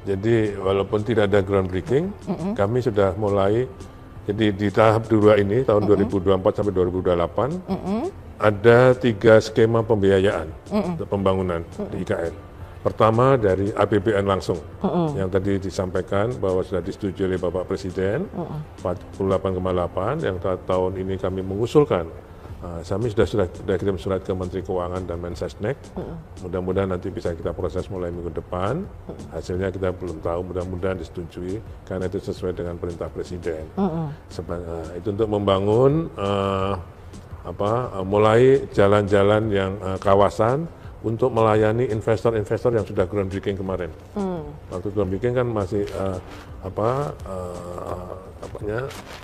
Jadi walaupun tidak ada groundbreaking, kami sudah mulai. Jadi di tahap 2 ini tahun 2024 sampai 2028 ada 3 skema pembiayaan untuk pembangunan di IKN. Pertama dari APBN langsung, yang tadi disampaikan bahwa sudah disetujui oleh Bapak Presiden 48,8, yang tahun ini kami mengusulkan. Kami sudah kirim surat ke Menteri Keuangan dan Mensesnek. Mudah-mudahan nanti bisa kita proses mulai minggu depan. Hasilnya kita belum tahu, mudah-mudahan disetujui karena itu sesuai dengan perintah Presiden. Itu untuk membangun mulai jalan-jalan yang kawasan untuk melayani investor-investor yang sudah groundbreaking kemarin. Waktu groundbreaking kan masih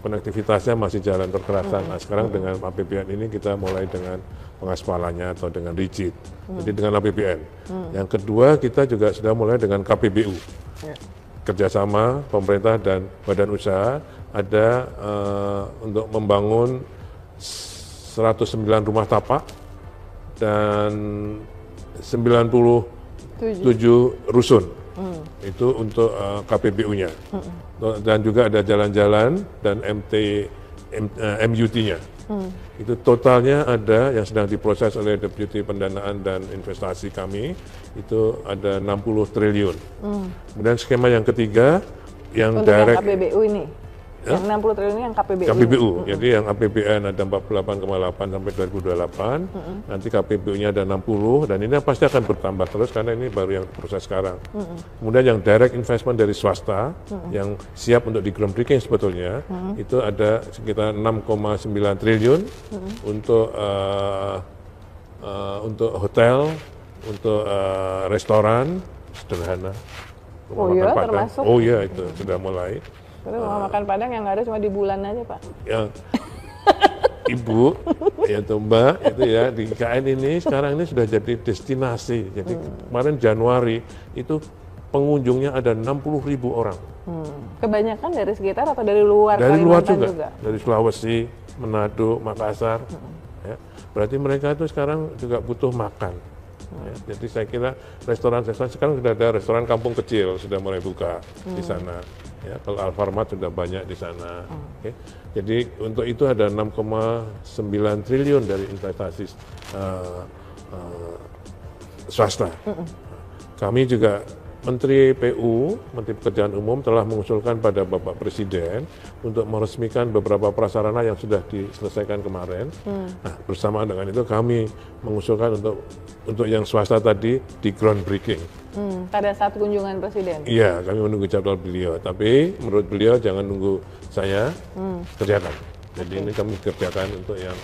konektivitasnya masih jalan terkerasan. Nah, sekarang dengan APBN ini kita mulai dengan pengaspalannya atau dengan rigid. Jadi dengan APBN. Yang kedua kita juga sudah mulai dengan KPBU. Kerjasama pemerintah dan badan usaha ada untuk membangun 109 rumah tapak dan 97 rusun. Itu untuk KPBU-nya. Dan juga ada jalan-jalan dan MUT-nya. Itu totalnya ada yang sedang diproses oleh Deputi Pendanaan dan Investasi kami, itu ada 60 triliun. Kemudian skema yang ketiga, yang untuk direct. Yang KPBU ini? Yang 60 triliun ini yang KPBU? KPBU, jadi yang APBN ada 48,8 sampai 2028, nanti KPBU-nya ada 60, dan ini pasti akan bertambah terus karena ini baru yang proses sekarang. Kemudian yang direct investment dari swasta, yang siap untuk di groundbreaking sebetulnya, itu ada sekitar 6,9 triliun untuk hotel, untuk restoran sederhana. Oh iya, termasuk? Oh iya, itu sudah mulai. Tapi rumah makan Padang yang nggak ada cuma di bulan aja, Pak. Yang Ibu, ya tuh Mbak, itu ya di IKN ini sekarang ini sudah jadi destinasi. Jadi kemarin Januari itu pengunjungnya ada 60.000 orang. Kebanyakan dari sekitar atau dari luar? Dari luar juga? Dari Sulawesi, Manado, Makassar. Ya, berarti mereka itu sekarang juga butuh makan. Ya, jadi saya kira restoran-restoran sekarang sudah ada restoran kampung kecil sudah mulai buka di sana. Ya, kalau Alfamart sudah banyak di sana. Okay. Jadi untuk itu ada 6,9 triliun dari investasi swasta. Kami juga Menteri PU, Menteri Pekerjaan Umum telah mengusulkan pada Bapak Presiden untuk meresmikan beberapa prasarana yang sudah diselesaikan kemarin. Nah, bersamaan dengan itu kami mengusulkan untuk yang swasta tadi di groundbreaking. Pada saat kunjungan Presiden? Iya, kami menunggu jadwal beliau. Tapi menurut beliau jangan nunggu saya kerjakan. Jadi ini kami kerjakan untuk yang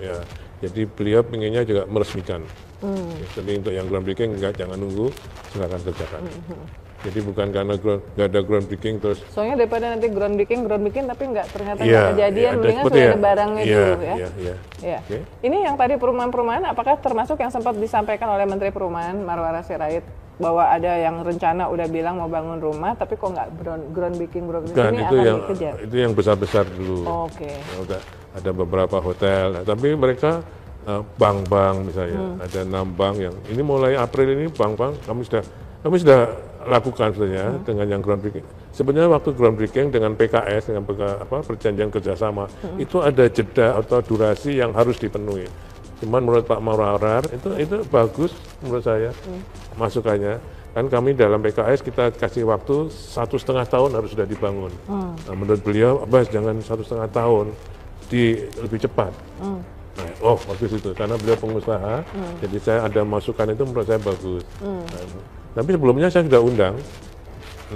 ya. Jadi beliau pengennya juga meresmikan. Jadi untuk yang groundbreaking jangan nunggu, silakan kerjakan. Jadi bukan karena nggak ada groundbreaking terus. Soalnya daripada nanti groundbreaking tapi ternyata nggak kejadian, mendingan sudah ada barangnya dulu ya. Iya. Okay. Ini yang tadi perumahan-perumahan, apakah termasuk yang sempat disampaikan oleh Menteri Perumahan Marwara Sirait bahwa ada yang rencana udah bilang mau bangun rumah tapi kok nggak groundbreaking kan, ini itu akan yang, dikejar? Itu yang besar-besar dulu. Oke. Ada beberapa hotel, tapi mereka bank-bank misalnya, ada 6 bank yang ini mulai April ini bank-bank kami sudah lakukan sebenarnya dengan yang groundbreaking. Sebenarnya waktu groundbreaking dengan PKS dengan perjanjian kerjasama itu ada jeda atau durasi yang harus dipenuhi. Cuman menurut Pak Marwara itu bagus menurut saya masukannya. Kan kami dalam PKS kita kasih waktu 1,5 tahun harus sudah dibangun. Nah, menurut beliau, Abbas jangan 1,5 tahun, lebih cepat. Nah, bagus itu karena beliau pengusaha, jadi saya ada masukan itu menurut saya bagus. Nah, tapi sebelumnya saya sudah undang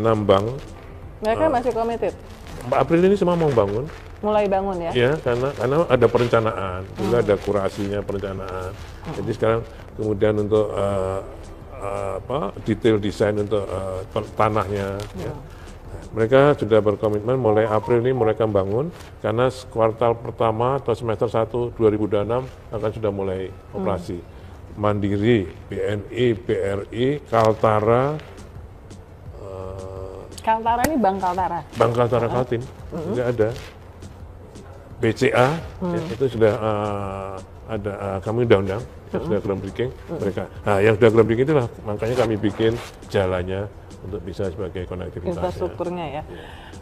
6 bank. Mereka masih komited? April ini semua mau bangun. Mulai bangun ya? Ya, karena ada perencanaan, juga ada kurasinya perencanaan. Jadi sekarang kemudian untuk detail desain untuk tanahnya. Ya. Mereka sudah berkomitmen mulai April ini mereka bangun karena kuartal pertama atau semester 1 2026 akan sudah mulai operasi. Mandiri, BNI, BRI, Kaltara. Kaltara ini Bank Kaltara? Bank Kaltara Kaltim, juga ada. BCA, ya, itu sudah ada kami undang-undang, sudah groundbreaking mereka. Nah, yang sudah groundbreaking itulah makanya kami bikin jalannya untuk bisa sebagai konektivitas infrastrukturnya ya.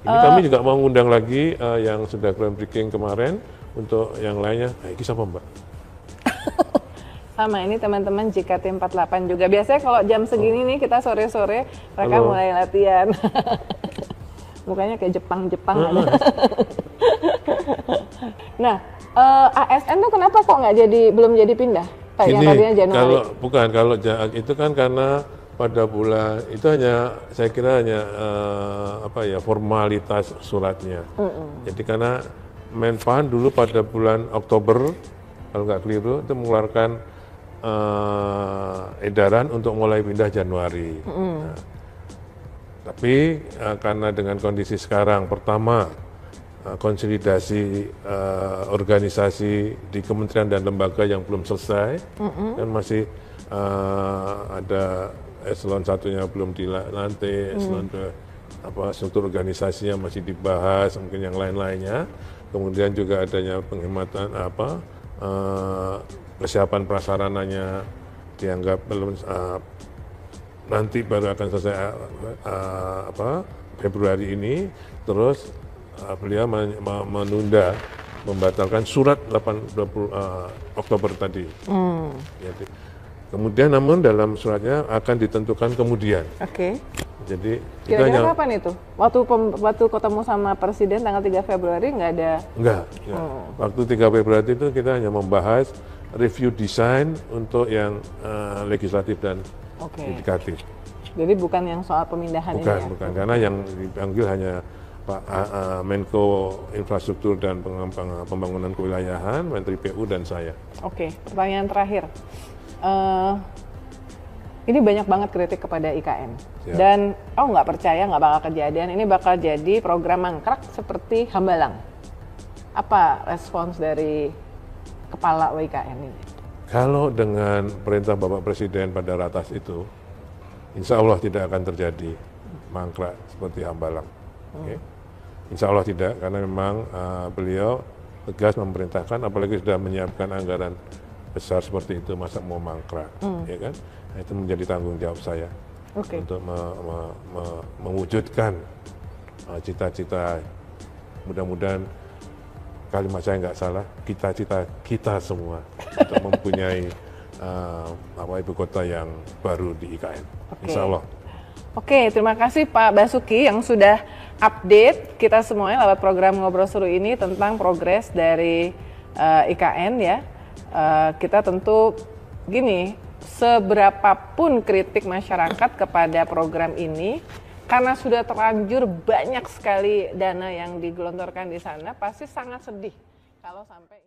Ini kami juga mau ngundang lagi yang sudah groundbreaking kemarin untuk yang lainnya. Nah, ini siapa Mbak? Sama ini teman-teman JKT48 juga. Biasanya kalau jam segini nih kita sore-sore mereka mulai latihan. Mukanya kayak Jepang-Jepang ada. Nah, ASN tuh kenapa kok belum jadi pindah? Pak, yang tadinya Januari. Kalau itu kan karena pada bulan itu saya kira hanya formalitas suratnya. Jadi karena Menpan dulu pada bulan Oktober kalau nggak keliru itu mengeluarkan edaran untuk mulai pindah Januari. Nah, tapi karena dengan kondisi sekarang, pertama konsolidasi organisasi di kementerian dan lembaga yang belum selesai, dan masih ada eselon satunya belum dilantik, eselon struktur organisasinya masih dibahas, mungkin yang lain-lainnya. Kemudian juga adanya penghematan persiapan prasarananya dianggap belum nanti baru akan selesai Februari ini. Terus beliau menunda, membatalkan surat 20 Oktober tadi. Jadi, kemudian namun dalam suratnya akan ditentukan kemudian. Oke. Jadi kira-kira kapan itu? Waktu ketemu sama Presiden tanggal 3 Februari nggak ada? Enggak. Waktu 3 Februari itu kita hanya membahas review desain untuk yang legislatif dan yudikatif. Jadi bukan yang soal pemindahan ini ya? Bukan, karena yang dipanggil hanya Pak Menko Infrastruktur dan Pembangunan Kewilayahan, Menteri PU dan saya. Oke, pertanyaan terakhir. Ini banyak banget kritik kepada IKN. Siap. Dan nggak percaya nggak bakal kejadian. Ini bakal jadi program mangkrak seperti Hambalang. Apa respons dari Kepala WIKN ini? Kalau dengan perintah Bapak Presiden pada ratas itu, insya Allah tidak akan terjadi mangkrak seperti Hambalang. Okay? Insya Allah tidak, karena memang beliau tegas memerintahkan, apalagi sudah menyiapkan anggaran besar seperti itu, masa mau mangkrak, ya kan? Nah, itu menjadi tanggung jawab saya untuk mewujudkan cita-cita. Mudah-mudahan kalimat saya nggak salah, cita-cita kita semua untuk mempunyai ibu kota yang baru di IKN. Insya Allah. Oke, terima kasih Pak Basuki yang sudah update kita semuanya lewat program Ngobrol Seru ini tentang progres dari IKN ya. Kita tentu gini, seberapapun kritik masyarakat kepada program ini, karena sudah terlanjur banyak sekali dana yang digelontorkan di sana, pasti sangat sedih kalau sampai